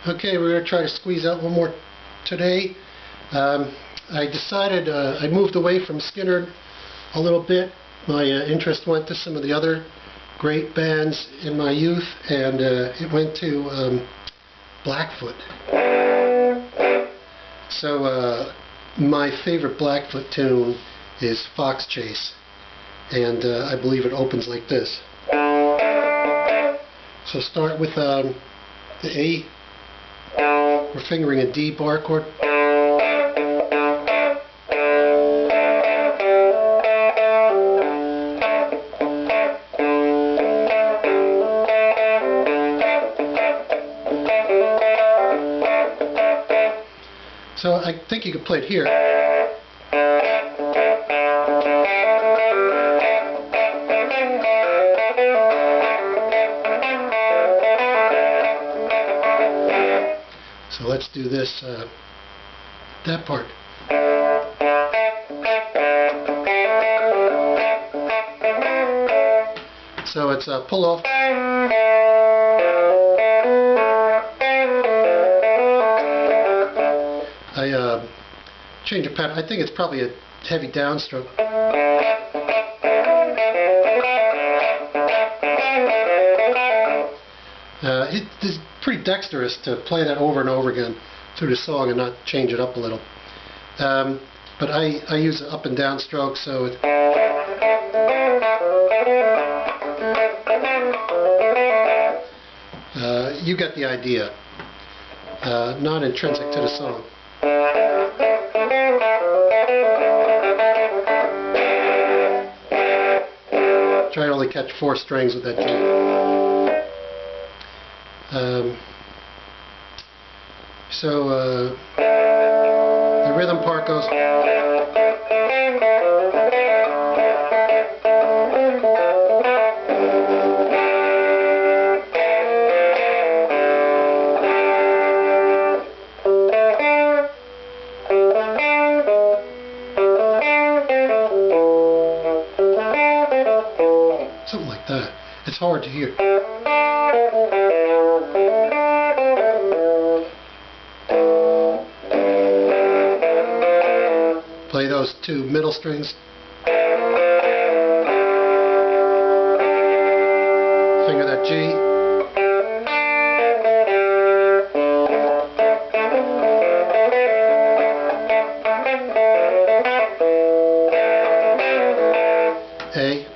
Okay, we're going to try to squeeze out one more today. I decided I moved away from Skinner a little bit. My interest went to some of the other great bands in my youth, and it went to Blackfoot. So my favorite Blackfoot tune is Fox Chase, and I believe it opens like this. So start with the A. We're fingering a D bar chord. So I think you could play it here. So let's do this, that part. So it's a pull off. I change the pattern. I think it's probably a heavy downstroke. It is pretty dexterous to play that over and over again through the song and not change it up a little. But I use an up and down stroke, so it you get the idea. Not intrinsic to the song. Try to only catch 4 strings with that G. So the rhythm part goes. Something like that. It's hard to hear. Play those 2 middle strings. Finger that G. A.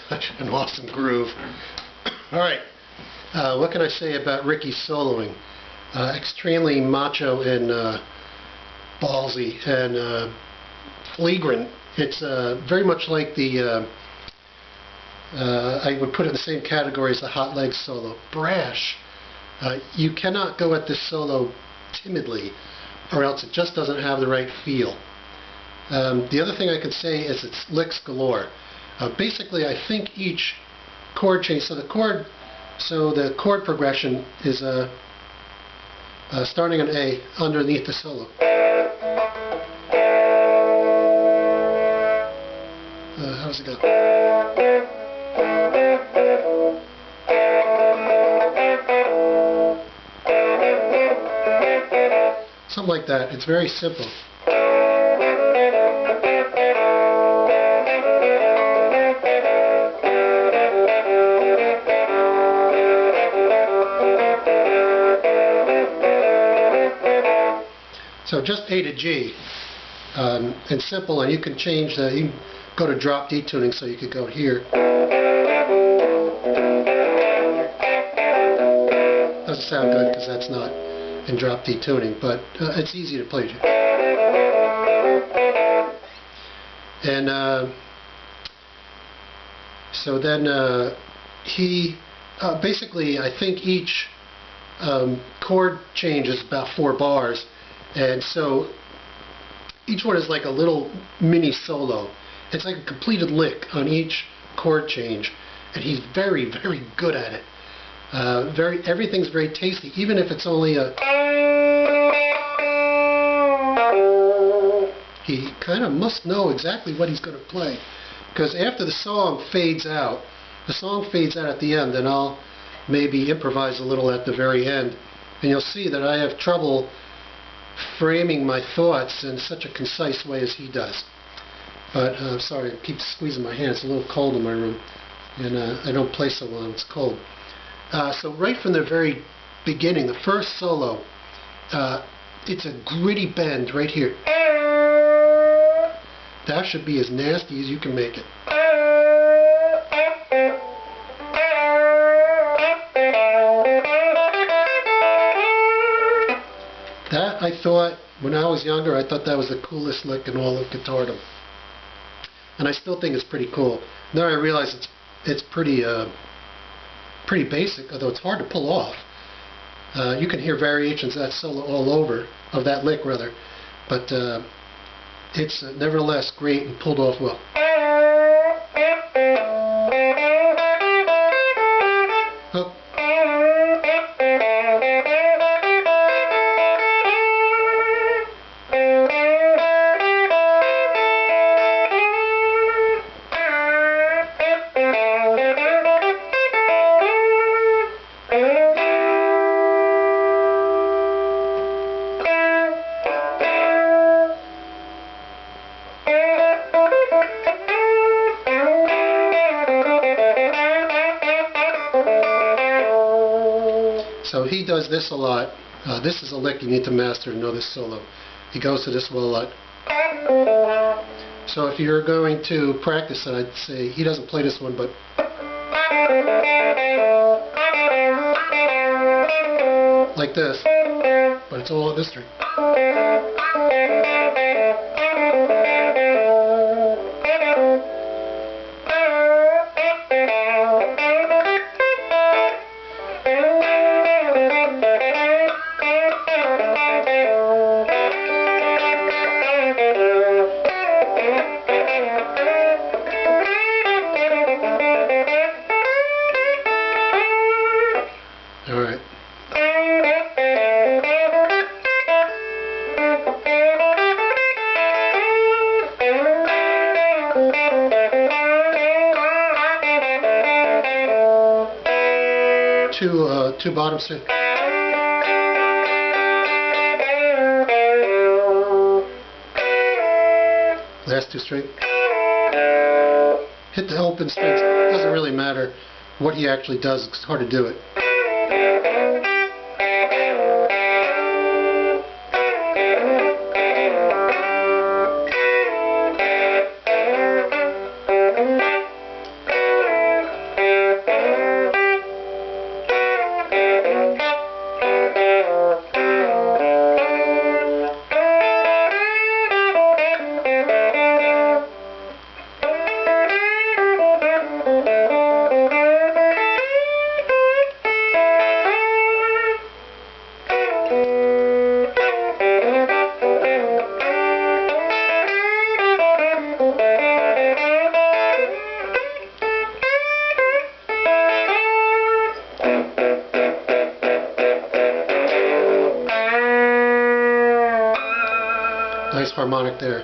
Such an awesome groove. Alright, what can I say about Ricky's soloing? Extremely macho and ballsy and flagrant. It's very much like the, I would put it in the same category as the Hot Legs solo. Brash. You cannot go at this solo timidly, or else it just doesn't have the right feel. The other thing I can say is it's licks galore. Basically, I think each chord change. So the chord progression is starting on A underneath the solo. How does it go? Something like that. It's very simple. So just A to G, and simple, and you can change the, you can go to drop D tuning, so you could go here. Doesn't sound good because that's not in drop D tuning, but it's easy to play. And so then he, basically I think each chord change is about 4 bars. And so each one is like a little mini solo. It's like a completed lick on each chord change, and he's very, very good at it. Everything's very tasty, even if it's only a he kind of must know exactly what he's going to play. Because after the song fades out at the end, and I'll maybe improvise a little at the very end, and you'll see that I have trouble framing my thoughts in such a concise way as he does. But I'm sorry, I keep squeezing my hand. It's a little cold in my room, and I don't play so well when it's cold. So right from the very beginning, the first solo, it's a gritty bend right here. That should be as nasty as you can make it. That, I thought, when I was younger, I thought that was the coolest lick in all of guitardom. And I still think it's pretty cool. Now I realize it's pretty basic, although it's hard to pull off. You can hear variations of that solo all over, of that lick rather, but it's nevertheless great and pulled off well. Oh. So he does this a lot. This is a lick you need to master to know this solo. He goes to this well a lot. So if you're going to practice it, I'd say he doesn't play this one, but like this. But it's all at this string. Alright. Two bottom strings. Last two strings. Hit the open strings. It doesn't really matter what he actually does. It's hard to do it. Nice harmonic there.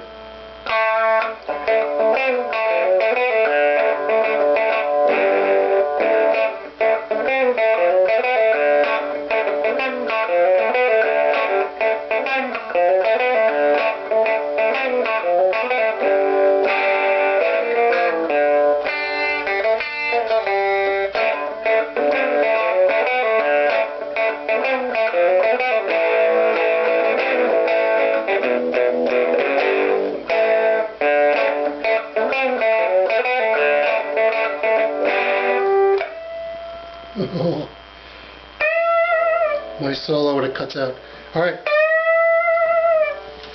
Nice solo when it cuts out. Alright.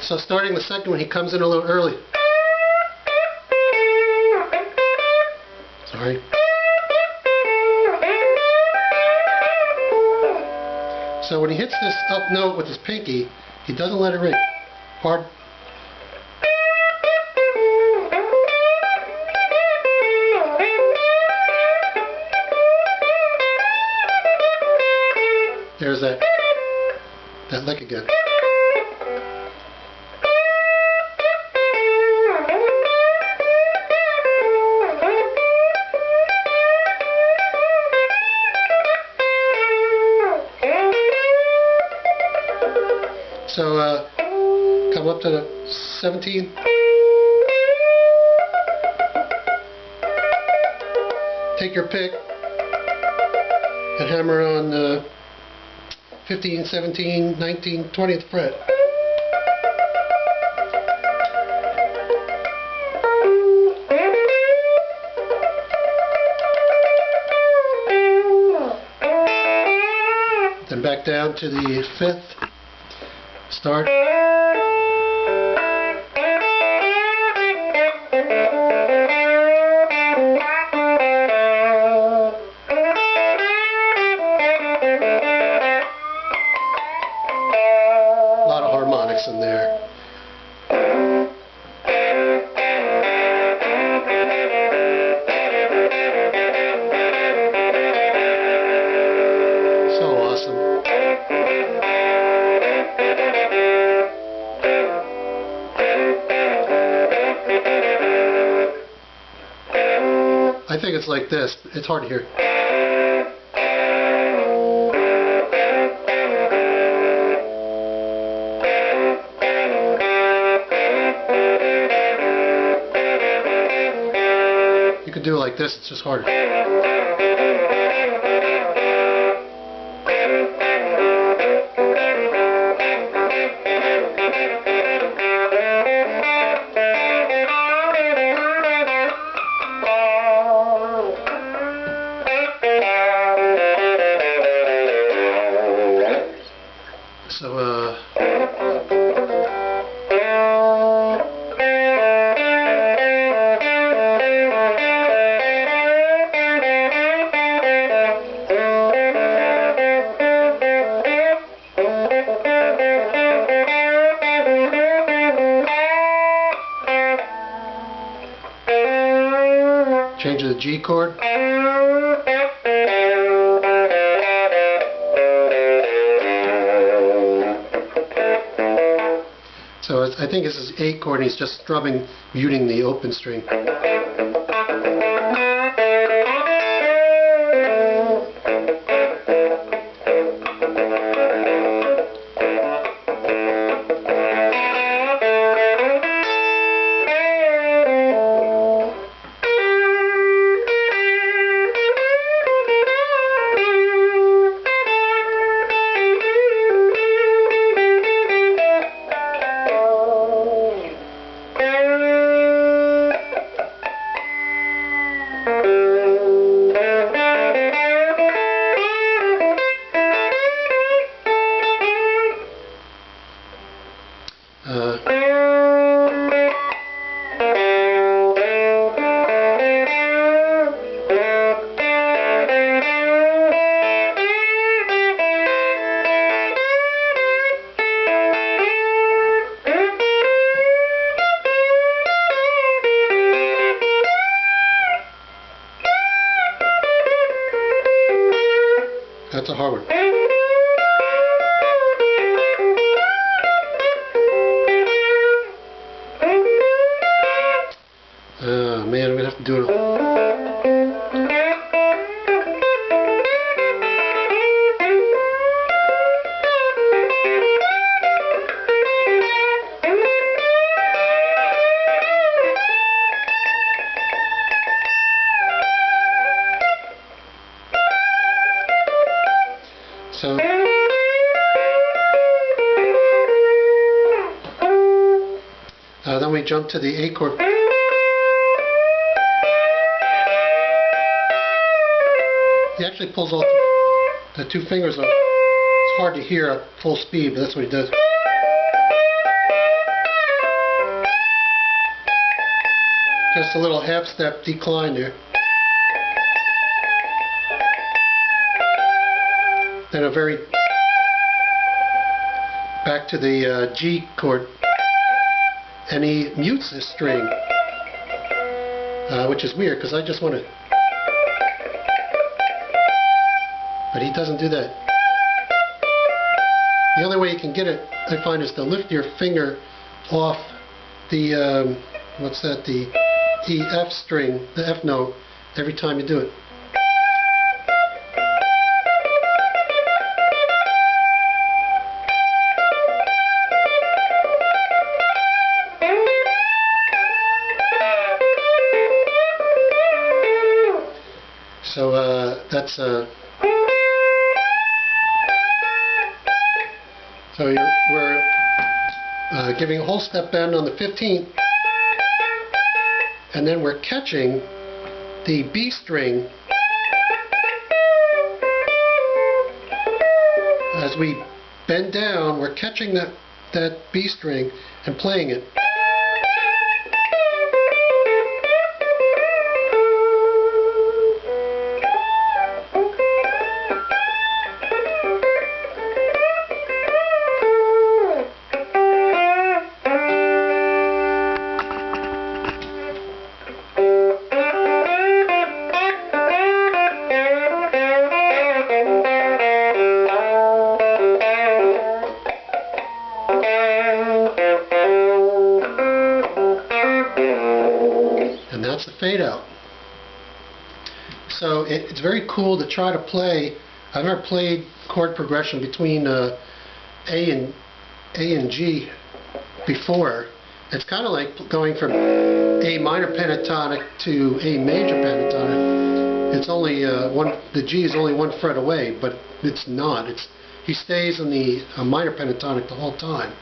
So starting the second one, he comes in a little early. Sorry. So when he hits this up note with his pinky, he doesn't let it ring. Hard. There's that lick again. to the 17. Take your pick and hammer on the 15, 17, 19, 20th fret. Then back down to the 5th. Start. A lot of harmonics in there. So awesome. I think it's like this. It's hard to hear. You could do it like this, it's just harder. So, change to the G chord. So I think this is 8 chord and he's just strumming, muting the open string. That's a hard one. Oh man, I'm gonna have to do it. So then we jump to the A chord. He actually pulls off the 2 fingers off. It's hard to hear at full speed, but that's what he does. Just a little half-step decline there. Then a very back to the G chord, and he mutes this string, which is weird because I just want to, but he doesn't do that. The only way you can get it, I find, is to lift your finger off the what's that, the F string, the F note, every time you do it. that's so we're giving a whole step bend on the 15th, and then we're catching the B string as we bend down. We're catching that B string and playing it. And that's the fade out. So it's very cool to try to play. I've never played chord progression between A and G before. It's kind of like going from A minor pentatonic to A major pentatonic. It's only the G is only one fret away, but it's not. He stays in the minor pentatonic the whole time.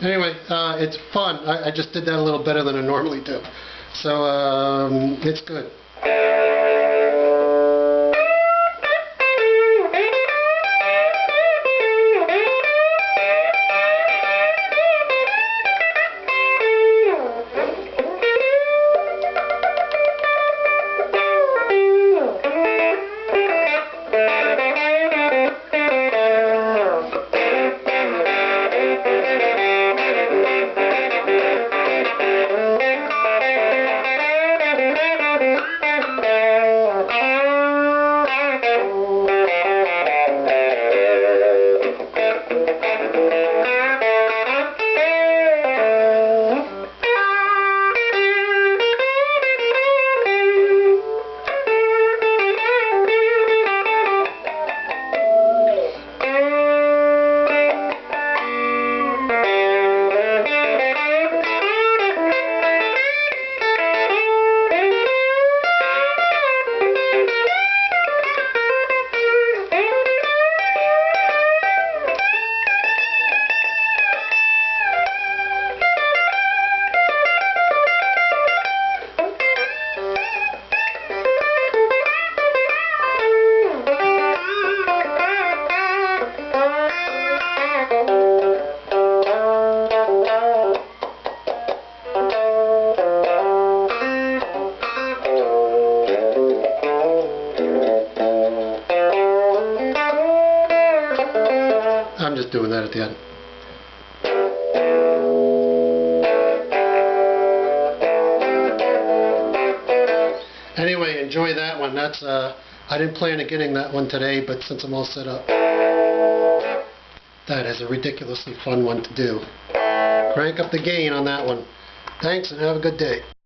Anyway, it's fun. I just did that a little better than I normally do. So, it's good. I'm just doing that at the end. Anyway, enjoy that one. That's I didn't plan on getting that one today, but since I'm all set up, that is a ridiculously fun one to do. Crank up the gain on that one. Thanks and have a good day.